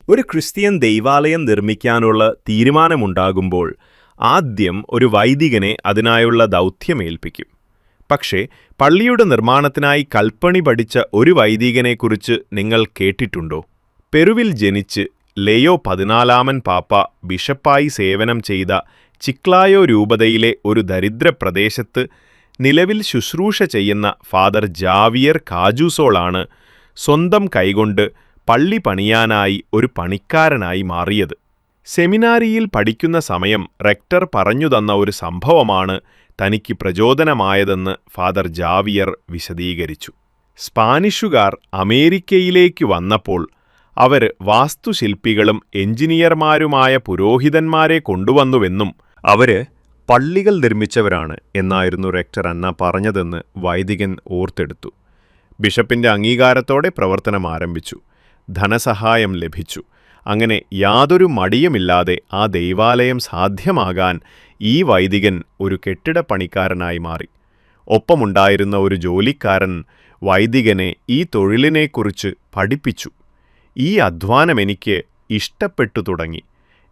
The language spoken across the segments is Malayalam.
ഒരു ക്രിസ്ത്യൻ ദൈവാലയം നിർമ്മിക്കാനുള്ള തീരുമാനമുണ്ടാകുമ്പോൾ ആദ്യം ഒരു വൈദികനെ അതിനായുള്ള ദൗത്യമേൽപ്പിക്കും. പക്ഷേ പള്ളിയുടെ നിർമ്മാണത്തിനായി കൽപ്പണി പഠിച്ച ഒരു വൈദികനെക്കുറിച്ച് നിങ്ങൾ കേട്ടിട്ടുണ്ടോ? പെറുവിൽ ജനിച്ച് ലെയോ 14 പാപ്പ ബിഷപ്പായി സേവനം ചെയ്ത ചിക്ലായോ രൂപതയിലെ ഒരു ദരിദ്ര പ്രദേശത്ത് നിലവിൽ ശുശ്രൂഷ ചെയ്യുന്ന ഫാദർ ജാവിയർ കാജൂസോളാണ് സ്വന്തം കൈകൊണ്ട് പള്ളി പണിയാനായി ഒരു പണിക്കാരനായി മാറിയത്. സെമിനാരിയിൽ പഠിക്കുന്ന സമയം റെക്ടർ പറഞ്ഞുതന്ന ഒരു സംഭവമാണ് തനിക്ക് പ്രചോദനമായതെന്ന് ഫാദർ ജാവിയർ വിശദീകരിച്ചു. സ്പാനിഷുകാർ അമേരിക്കയിലേക്ക് വന്നപ്പോൾ അവർ വാസ്തുശില്പികളും എഞ്ചിനീയർമാരുമായ പുരോഹിതന്മാരെ കൊണ്ടുവന്നുവെന്നും അവര് പള്ളികൾ നിർമ്മിച്ചവരാണ് എന്നായിരുന്നു റെക്ടർ അന്ന പറഞ്ഞതെന്ന് വൈദികൻ ഓർത്തെടുത്തു. ബിഷപ്പിന്റെ അംഗീകാരത്തോടെ പ്രവർത്തനം ആരംഭിച്ചു. ധനസഹായം ലഭിച്ചു. അങ്ങനെ യാതൊരു മടിയുമില്ലാതെ ആ ദൈവാലയം സാധ്യമാകാൻ ഈ വൈദികൻ ഒരു കെട്ടിടപ്പണിക്കാരനായി മാറി. ഒപ്പമുണ്ടായിരുന്ന ഒരു ജോലിക്കാരൻ വൈദികനെ ഈ തൊഴിലിനെക്കുറിച്ച് പഠിപ്പിച്ചു. ഈ അധ്വാനം എനിക്ക് ഇഷ്ടപ്പെട്ടു തുടങ്ങി.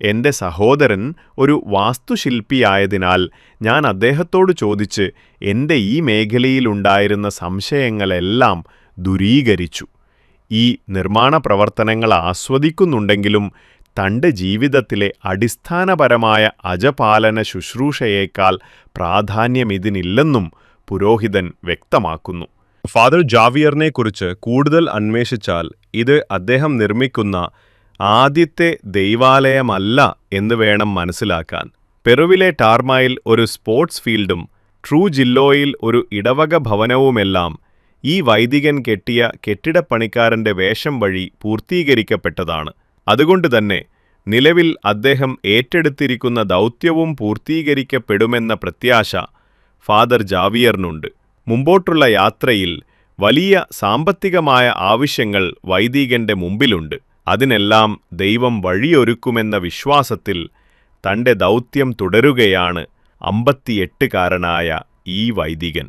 എൻ്റെ സഹോദരൻ ഒരു വാസ്തുശില്പിയായതിനാൽ ഞാൻ അദ്ദേഹത്തോട് ചോദിച്ച് എൻ്റെ ഈ മേഖലയിലുണ്ടായിരുന്ന സംശയങ്ങളെല്ലാം ദൂരീകരിച്ചു. ഈ നിർമ്മാണ പ്രവർത്തനങ്ങൾ ആസ്വദിക്കുന്നുണ്ടെങ്കിലും തൻ്റെ ജീവിതത്തിലെ അടിസ്ഥാനപരമായ അജപാലന ശുശ്രൂഷയേക്കാൾ പ്രാധാന്യമിതിനില്ലെന്നും പുരോഹിതൻ വ്യക്തമാക്കുന്നു. ഫാദർ ജാവിയറിനെക്കുറിച്ച് കൂടുതൽ അന്വേഷിച്ചാൽ ഇത് അദ്ദേഹം നിർമ്മിക്കുന്ന ആദ്യത്തെ ദൈവാലയമല്ല എന്ന് വേണം മനസ്സിലാക്കാൻ. പെറുവിലെ ടാർമായിൽ ഒരു സ്പോർട്സ് ഫീൽഡും ട്രൂജില്ലോയിൽ ഒരു ഇടവക ഭവനവുമെല്ലാം ഈ വൈദികൻ കെട്ടിയ കെട്ടിടപ്പണിക്കാരൻ്റെ വേഷം വഴി പൂർത്തീകരിക്കപ്പെട്ടതാണ്. അതുകൊണ്ടുതന്നെ നിലവിൽ അദ്ദേഹം ഏറ്റെടുത്തിരിക്കുന്ന ദൗത്യവും പൂർത്തീകരിക്കപ്പെടുമെന്ന പ്രത്യാശ ഫാദർ ജാവിയറിനുണ്ട്. മുമ്പോട്ടുള്ള യാത്രയിൽ വലിയ സാമ്പത്തികമായ ആവശ്യങ്ങൾ വൈദികന്റെ മുമ്പിലുണ്ട്. അതിനെല്ലാം ദൈവം വഴിയൊരുക്കുമെന്ന വിശ്വാസത്തിൽ തൻ്റെ ദൗത്യം തുടരുകയാണ് 58-കാരനായ ഈ വൈദികൻ.